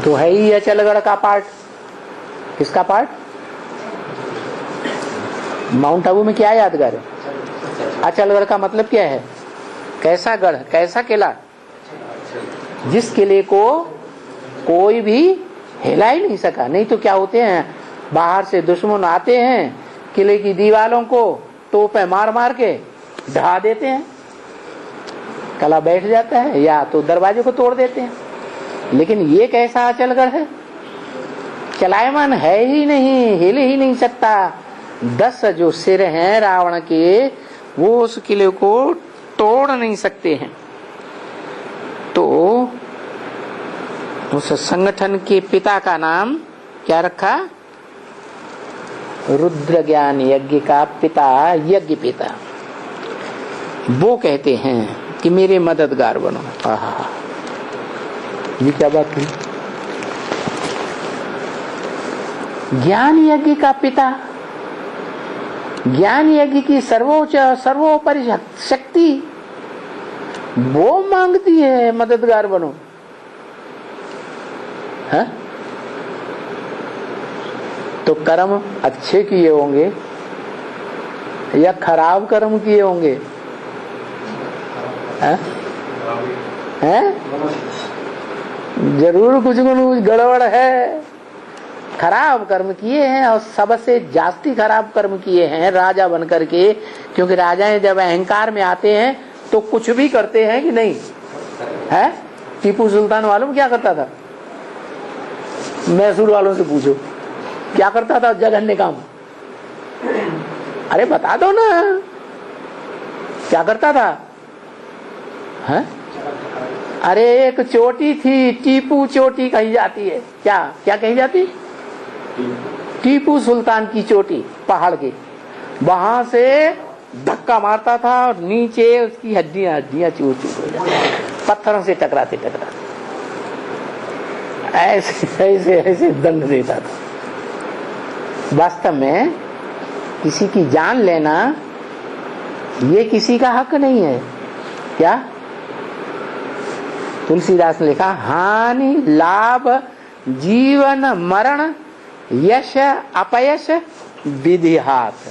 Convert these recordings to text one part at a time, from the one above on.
तो है ही अचलगढ़ का पार्ट। किसका पार्ट? माउंट आबू में क्या यादगार है? अचलगढ़ का मतलब क्या है? कैसा गढ़, कैसा किला, जिस किले को कोई भी हिला ही नहीं सका। नहीं तो क्या होते हैं, बाहर से दुश्मन आते हैं, किले की दीवारों को तोपे मार मार के ढहा देते हैं, किला बैठ जाता है, या तो दरवाजे को तोड़ देते हैं। लेकिन ये कैसा अचलगढ़ है? चलायमान है ही नहीं, हिल ही नहीं सकता। 10 जो सिर हैं रावण के, वो उस किले को तोड़ नहीं सकते हैं। तो उस संगठन के पिता का नाम क्या रखा? रुद्र ज्ञान यज्ञ का पिता, यज्ञ पिता। वो कहते हैं कि मेरे मददगार बनो। आहा, ये क्या बात हुई? ज्ञान यज्ञ का पिता, ज्ञान यज्ञ की सर्वोच्च सर्वोपरि शक्ति, वो मांगती है मददगार बनो। है? तो कर्म अच्छे किए होंगे या खराब कर्म किए होंगे? हैं? जरूर कुछ न कुछ गड़बड़ है। खराब कर्म किए हैं, और सबसे जास्ती खराब कर्म किए हैं राजा बनकर के। क्योंकि राजाएं जब अहंकार में आते हैं तो कुछ भी करते हैं कि नहीं है? टीपू सुल्तान मालूम क्या करता था? मैसूर वालों से पूछो क्या करता था जघन्य काम। अरे बता दो ना, क्या करता था? है? अरे एक चोटी थी, टीपू चोटी कही जाती है। क्या क्या कही जाती? टीपू सुल्तान की चोटी, पहाड़ की। वहां से धक्का मारता था और नीचे उसकी हड्डियां चूर चूर हो जाती, पत्थरों से टकराते टकराते ऐसे ऐसे ऐसे दंड देता था। वास्तव में किसी की जान लेना ये किसी का हक नहीं है। क्या तुलसीदास ने लिखा? हानि लाभ जीवन मरण यश अपयश विधि हाथ।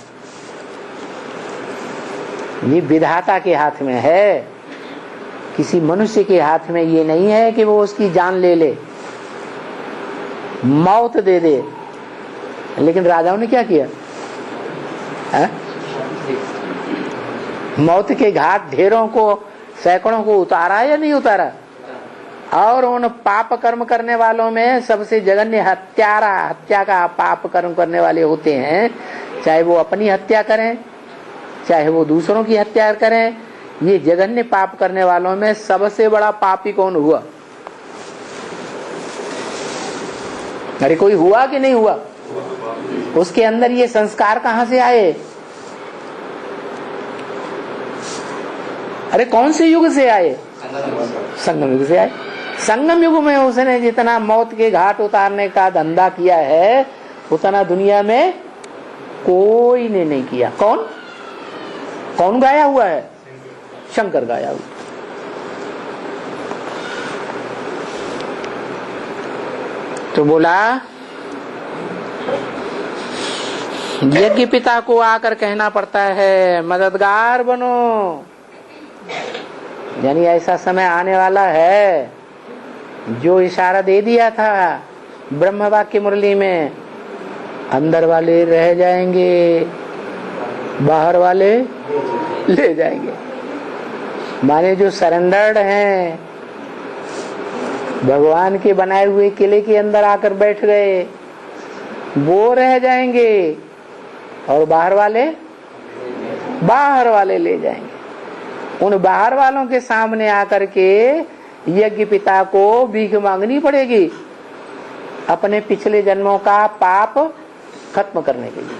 ये विधाता के हाथ में है, किसी मनुष्य के हाथ में ये नहीं है कि वो उसकी जान ले ले, मौत दे दे। लेकिन राजाओं ने क्या किया है? मौत के घाट ढेरों को, सैकड़ों को उतारा या नहीं उतारा? और उन पाप कर्म करने वालों में सबसे जघन्य हत्या का पाप कर्म करने वाले होते हैं। चाहे वो अपनी हत्या करें, चाहे वो दूसरों की हत्या करें, ये जघन्य पाप करने वालों में सबसे बड़ा पापी कौन हुआ? अरे कोई हुआ कि नहीं हुआ? उसके अंदर ये संस्कार कहां से आए? अरे कौन से युग से आए? संगम युग से आए। संगम युग में उसने जितना मौत के घाट उतारने का धंधा किया है, उतना दुनिया में कोई ने नहीं किया। कौन कौन गाया हुआ है? शंकर गाया हुआ। तो बोला यज्ञ पिता को आकर कहना पड़ता है मददगार बनो। यानी ऐसा समय आने वाला है, जो इशारा दे दिया था ब्रह्म वाक्य मुरली में, अंदर वाले रह जाएंगे, बाहर वाले ले जाएंगे। माने जो सरेंडर्ड हैं, भगवान के बनाए हुए किले के अंदर आकर बैठ गए, वो रह जाएंगे, और बाहर वाले ले जाएंगे। उन बाहर वालों के सामने आकर के यज्ञ पिता को भीख मांगनी पड़ेगी अपने पिछले जन्मों का पाप खत्म करने के लिए।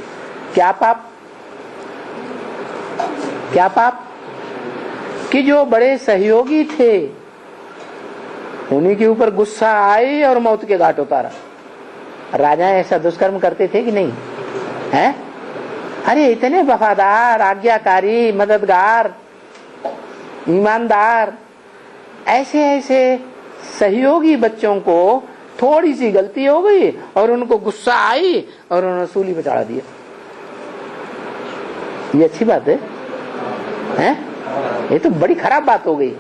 क्या पाप? क्या पाप? कि जो बड़े सहयोगी थे उन्हीं के ऊपर गुस्सा आई और मौत के घाट उतारा। राजा ऐसा दुष्कर्म करते थे कि नहीं है? अरे इतने वफादार, आज्ञाकारी, मददगार, ईमानदार, ऐसे ऐसे सहयोगी बच्चों को थोड़ी सी गलती हो गई और उनको गुस्सा आई और उन्होंने सूली पे चढ़ा दिया। ये अच्छी बात है, हैं? ये तो बड़ी खराब बात हो गई।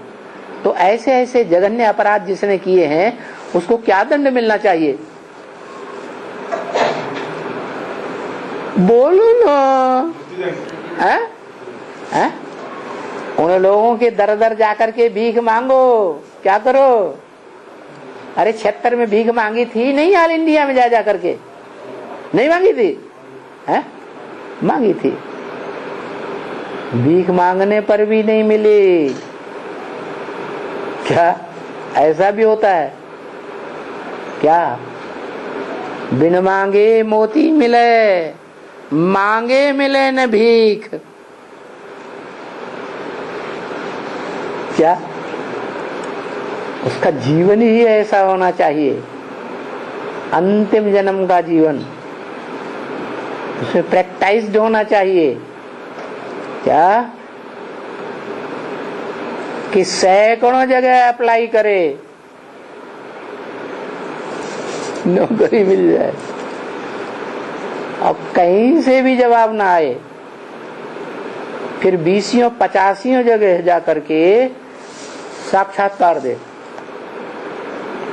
तो ऐसे ऐसे जघन्य अपराध जिसने किए हैं उसको क्या दंड मिलना चाहिए? बोलो ना, हैं? हैं? उन लोगों के दर दर जाकर के भीख मांगो, क्या करो? अरे 76 में भीख मांगी थी नहीं, ऑल इंडिया में जा करके नहीं मांगी थी, हैं? मांगी थी, भीख मांगने पर भी नहीं मिली। क्या ऐसा भी होता है क्या? बिन मांगे मोती मिले, मांगे मिले न भीख। क्या उसका जीवन ही ऐसा होना चाहिए, अंतिम जन्म का जीवन उसमें प्रैक्टिस्ड होना चाहिए। क्या कि सैकड़ों जगह अप्लाई करे, नौकरी मिल जाए, अब कहीं से भी जवाब ना आए, फिर 20-50 जगह जा करके साक्षात्कार दे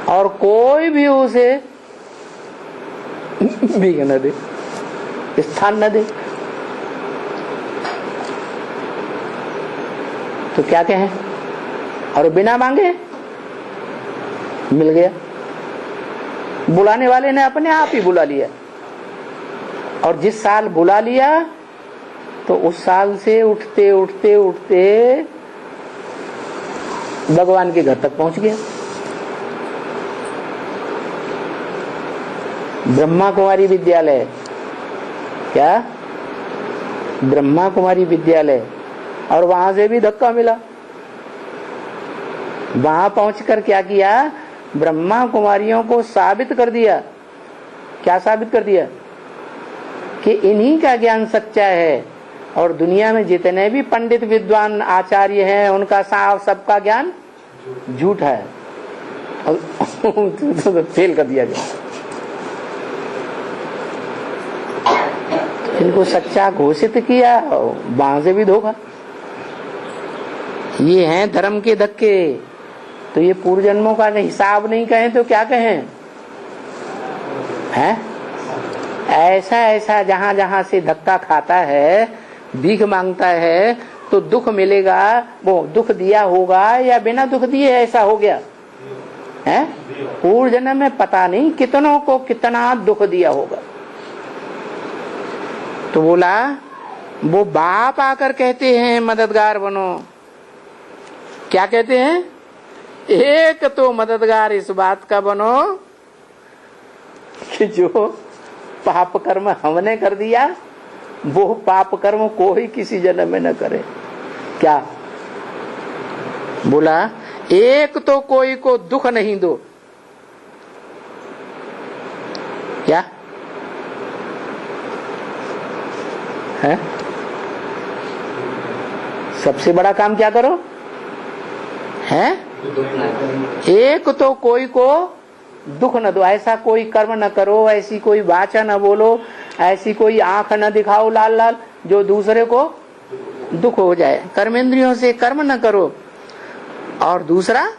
और कोई भी उसे भीख न दे, स्थान न दे, तो क्या कहें? और बिना मांगे मिल गया, बुलाने वाले ने अपने आप ही बुला लिया। और जिस साल बुला लिया तो उस साल से उठते उठते उठते भगवान के घर तक पहुंच गया। ब्रह्मा कुमारी विद्यालय, क्या ब्रह्मा कुमारी विद्यालय, और वहां से भी धक्का मिला। वहां पहुंचकर क्या किया? ब्रह्मा कुमारियों को साबित कर दिया। क्या साबित कर दिया? कि इन्हीं का ज्ञान सच्चा है और दुनिया में जितने भी पंडित विद्वान आचार्य हैं उनका सबका ज्ञान झूठ है। तो फेल कर दिया गया। इनको सच्चा घोषित किया, वहां से भी धोखा। ये हैं धर्म के धक्के। तो ये पूर्व जन्मों का हिसाब नहीं कहें तो क्या कहें? हैं? ऐसा ऐसा जहां जहां से धक्का खाता है, भीख मांगता है, तो दुख मिलेगा। वो दुख दिया होगा या बिना दुख दिए ऐसा हो गया है? पूर्व जन्म में पता नहीं कितनों को कितना दुख दिया होगा। तो बोला वो बाप आकर कहते हैं मददगार बनो। क्या कहते हैं? एक तो मददगार इस बात का बनो कि जो पाप कर्म हमने कर दिया वो पाप कर्म कोई किसी जन्म में न करे। क्या बोला? एक तो कोई को दुख नहीं दो। क्या है? सबसे बड़ा काम क्या करो है? एक तो कोई को दुख न दो। ऐसा कोई कर्म न करो, ऐसी कोई वाचा न बोलो, ऐसी कोई आंख न दिखाओ लाल लाल जो दूसरे को दुख हो जाए। कर्मेंद्रियों से कर्म न करो। और दूसरा,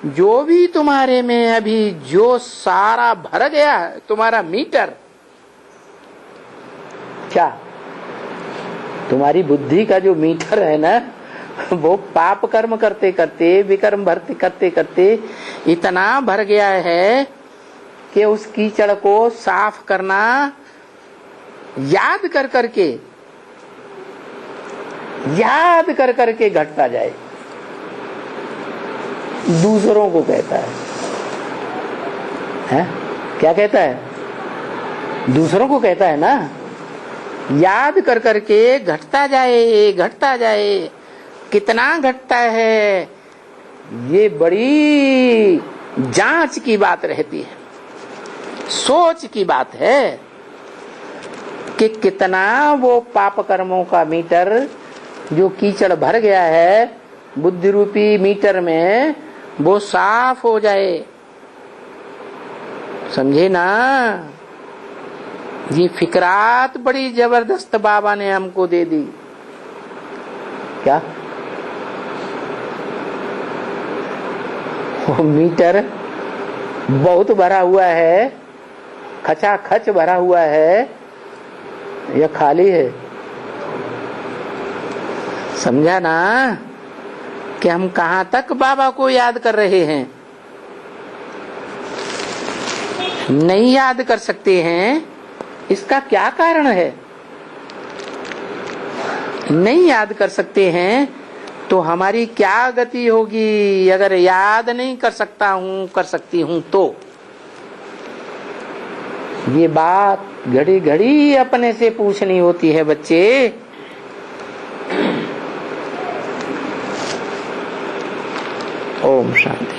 जो भी तुम्हारे में अभी जो सारा भर गया है तुम्हारा मीटर, क्या तुम्हारी बुद्धि का जो मीटर है ना, वो पाप कर्म करते करते विकर्म भरते करते करते इतना भर गया है कि उस कीचड़ को साफ करना याद कर करके घटता जाए। दूसरों को कहता है? क्या कहता है? दूसरों को कहता है ना, याद कर करके घटता जाए। कितना घटता है ये बड़ी जांच की बात रहती है, सोच की बात है कि कितना वो पाप कर्मों का मीटर जो कीचड़ भर गया है बुद्धि रूपी मीटर में, वो साफ हो जाए। समझे ना? ये फिक्रात बड़ी जबरदस्त बाबा ने हमको दे दी। क्या वो मीटर बहुत भरा हुआ है, खचाखच भरा हुआ है या खाली है? समझा ना कि हम कहां तक बाबा को याद कर रहे हैं? नहीं याद कर सकते हैं, इसका क्या कारण है? नहीं याद कर सकते हैं तो हमारी क्या गति होगी? अगर याद नहीं कर सकता हूं, कर सकती हूं तो ये बात घड़ी घड़ी अपने से पूछनी होती है बच्चे। ओम शांति।